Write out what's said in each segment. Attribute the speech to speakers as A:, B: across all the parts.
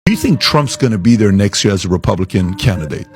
A: Do you think Trump's going to be there next year as a Republican candidate?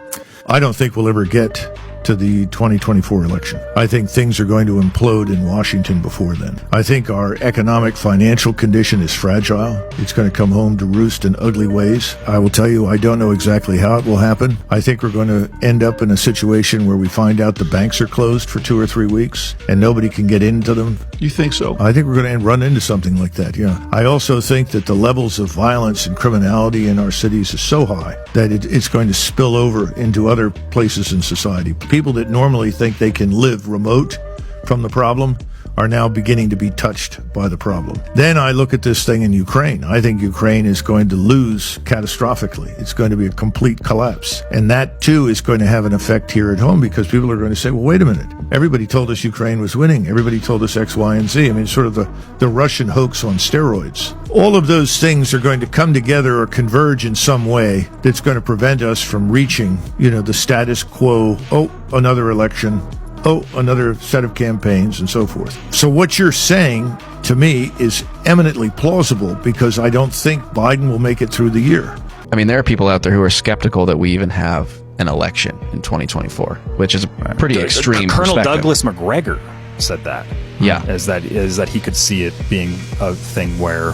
B: I don't think we'll ever get to the 2024 election. I think things are going to implode in Washington before then. I think our economic financial condition is fragile. It's going to come home to roost in ugly ways. I will tell you, I don't know exactly how it will happen. I think we're going to end up in a situation where we find out the banks are closed for 2 or 3 weeks and nobody can get into them.
A: You think so?
B: I think we're going to run into something like that, yeah. I also think that the levels of violence and criminality in our cities is so high that it's going to spill over into other places in society. People that normally think they can live remote from the problem are now beginning to be touched by the problem. Then I look at this thing in Ukraine. I think Ukraine is going to lose catastrophically. It's going to be a complete collapse. And that too is going to have an effect here at home because people are going to say, well, wait a minute. Everybody told us Ukraine was winning. Everybody told us X, Y, and Z. I mean, sort of the Russian hoax on steroids. All of those things are going to come together or converge in some way that's going to prevent us from reaching, the status quo. Oh, another election. Oh, another set of campaigns and so forth. So what you're saying to me is eminently plausible because I don't think Biden will make it through the year.
C: I mean, there are people out there who are skeptical that we even have an election in 2024, which is a pretty extreme
D: Colonel
C: perspective.
D: Douglas McGregor said that.
C: Yeah.
D: Is that he could see it being a thing where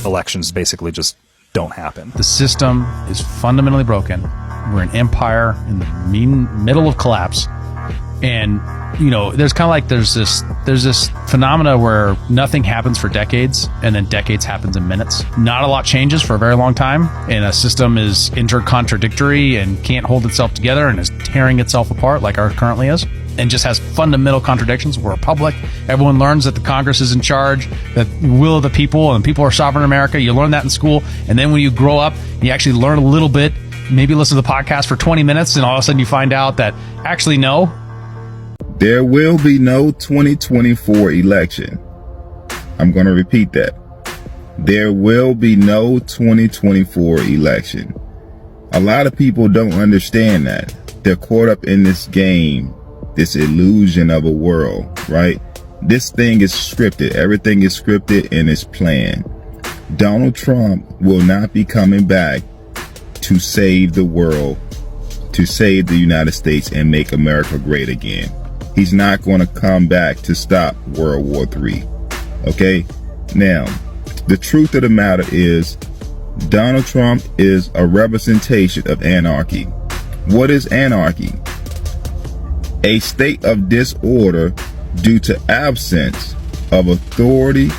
D: elections basically just don't happen.
E: The system is fundamentally broken. We're an empire in the middle of collapse. And, there's kind of like there's this phenomena where nothing happens for decades and then decades happens in minutes. Not a lot changes for a very long time. And a system is intercontradictory and can't hold itself together and is tearing itself apart like ours currently is. And just has fundamental contradictions. We're a republic. Everyone learns that the Congress is in charge, that will of the people and people are sovereign in America. You learn that in school. And then when you grow up, you actually learn a little bit, maybe listen to the podcast for 20 minutes. And all of a sudden you find out that actually no.
F: There will be no 2024 election. I'm going to repeat that. There will be no 2024 election. A lot of people don't understand that. They're caught up in this game, this illusion of a world, right? This thing is scripted. Everything is scripted and it's planned. Donald Trump will not be coming back to save the world, to save the United States and make America great again. He's not going to come back to stop World War III. Okay? Now, the truth of the matter is Donald Trump is a representation of anarchy. What is anarchy? A state of disorder due to absence of authority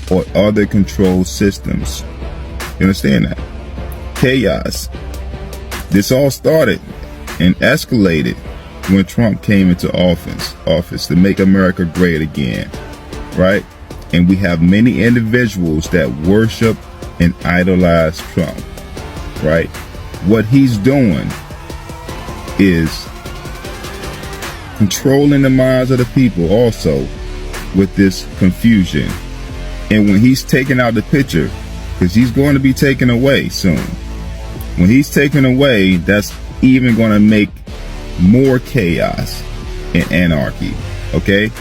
F: or other control systems. You understand that? Chaos. This all started and escalated when Trump came into office to make America great again, right? And we have many individuals that worship and idolize Trump, right? What he's doing is controlling the minds of the people also with this confusion. And when he's taken out the picture, because he's going to be taken away soon, when he's taken away, that's even going to make more chaos and anarchy, okay?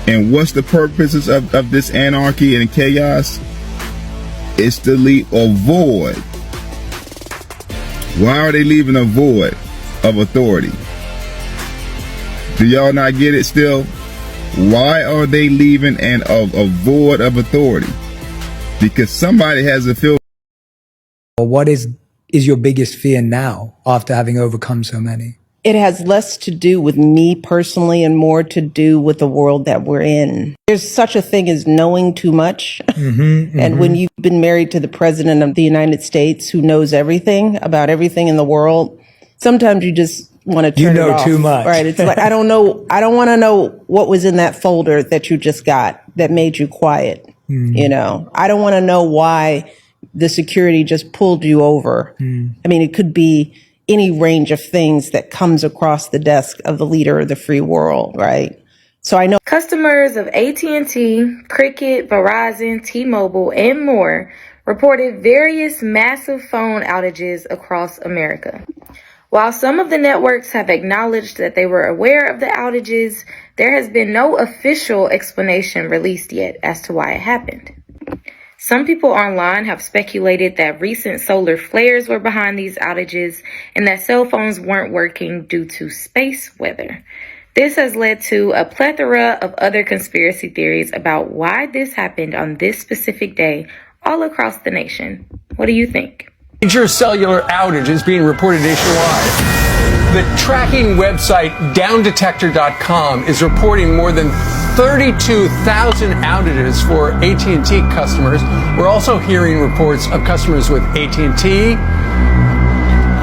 F: And what's the purposes of this anarchy and chaos? It's to leave a void. Why are they leaving a void of authority? Do y'all not get it still? Why are they leaving a void of authority? Because somebody has to feel.
G: What is your biggest fear now after having overcome so many?
H: It has less to do with me personally and more to do with the world that we're in. There's such a thing as knowing too much. And when you've been married to the president of the United States who knows everything about everything in the world, sometimes you just want to turn it off.
G: You know too much.
H: Right. It's like, I don't want to know what was in that folder that you just got that made you quiet. I don't want to know why the security just pulled you over. I mean, it could be any range of things that comes across the desk of the leader of the free world, right? So I know
I: customers of AT&T, Cricket, Verizon, T-Mobile, and more reported various massive phone outages across America. While some of the networks have acknowledged that they were aware of the outages, there has been no official explanation released yet as to why it happened. Some people online have speculated that recent solar flares were behind these outages and that cell phones weren't working due to space weather. This has led to a plethora of other conspiracy theories about why this happened on this specific day all across the nation. What do you think?
J: Major cellular outage is being reported nationwide. The tracking website downdetector.com is reporting more than 32,000 outages for AT&T customers. We're also hearing reports of customers with AT&T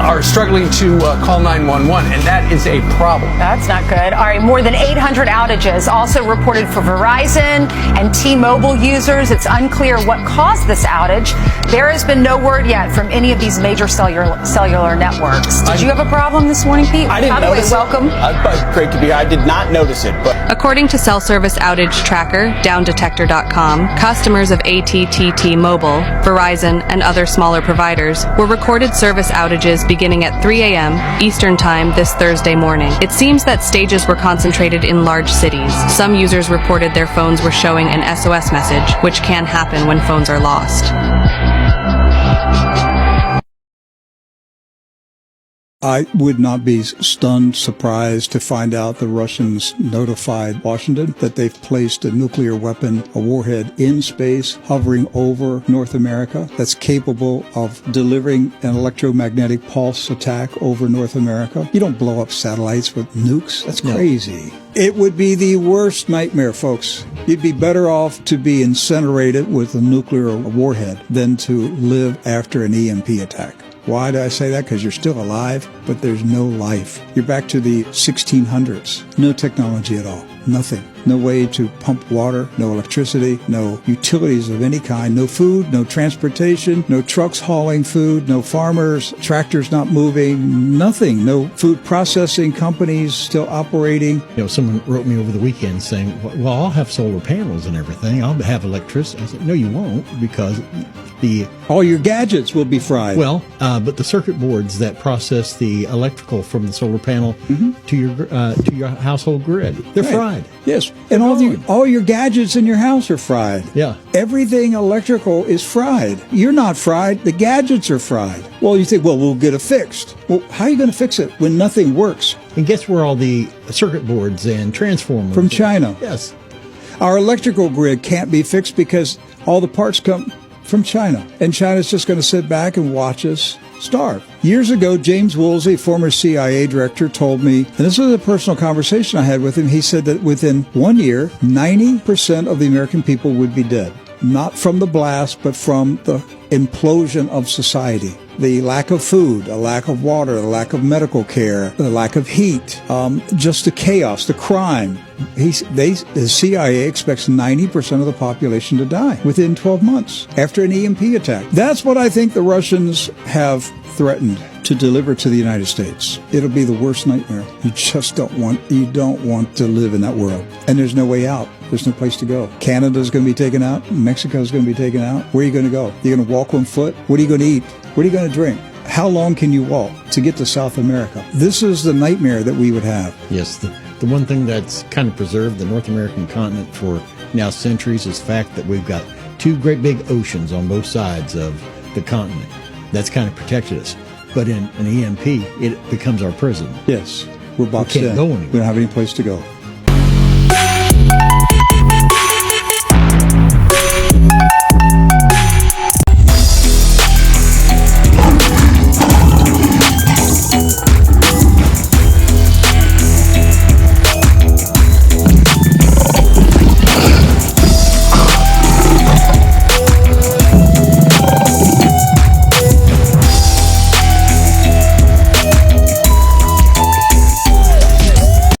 J: are struggling to call 911, and that is a problem.
K: That's not good. All right, more than 800 outages also reported for Verizon and T-Mobile users. It's unclear what caused this outage. There has been no word yet from any of these major cellular networks. Did you have a problem this morning, Pete?
L: I didn't notice it.
K: Welcome.
L: Great to be here. I did not notice it. But
M: according to cell service outage tracker downdetector.com, customers of AT&T, T-Mobile, Verizon, and other smaller providers were recorded service outages beginning at 3 a.m. Eastern Time this Thursday morning. It seems that stages were concentrated in large cities. Some users reported their phones were showing an SOS message, which can happen when phones are lost.
N: I would not be stunned, surprised to find out the Russians notified Washington that they've placed a nuclear weapon, a warhead in space, hovering over North America that's capable of delivering an electromagnetic pulse attack over North America. You don't blow up satellites with nukes. That's crazy. It would be the worst nightmare, folks. You'd be better off to be incinerated with a nuclear warhead than to live after an EMP attack. Why do I say that? Because you're still alive, but there's no life. You're back to the 1600s. No technology at all. Nothing. No way to pump water, no electricity, no utilities of any kind, no food, no transportation, no trucks hauling food, no farmers, tractors not moving, nothing. No food processing companies still operating.
O: You know, someone wrote me over the weekend saying, well, I'll have solar panels and everything. I'll have electricity. I said, no, you won't, because
N: all your gadgets will be fried.
O: Well, but the circuit boards that process the electrical from the solar panel to your household grid, they're fried.
N: Yes, and all your gadgets in your house are fried.
O: Yeah.
N: Everything electrical is fried. You're not fried. The gadgets are fried. Well, you think, well, we'll get it fixed. Well, how are you going to fix it when nothing works?
O: And guess where all the circuit boards and transformers?
N: From China.
O: Yes.
N: Our electrical grid can't be fixed because all the parts come from China. And China's just going to sit back and watch us starve. Years ago, James Woolsey, former CIA director, told me, and this was a personal conversation I had with him, he said that within 1 year, 90% of the American people would be dead. Not from the blast, but from the implosion of society. The lack of food, a lack of water, the lack of medical care, the lack of heat, just the chaos, the crime. The CIA expects 90% of the population to die within 12 months after an EMP attack. That's what I think the Russians have threatened to deliver to the United States. It'll be the worst nightmare. You just don't want to live in that world. And there's no way out. There's no place to go. Canada's going to be taken out. Mexico's going to be taken out. Where are you going to go? You're going to walk on foot? What are you going to eat? What are you going to drink? How long can you walk to get to South America? This is the nightmare that we would have.
O: Yes, the one thing that's kind of preserved the North American continent for now centuries is the fact that we've got two great big oceans on both sides of the continent. That's kind of protected us. But in an EMP, it becomes our prison.
N: Yes, we're boxed in.
O: We can't go anywhere.
N: We don't have any place to go.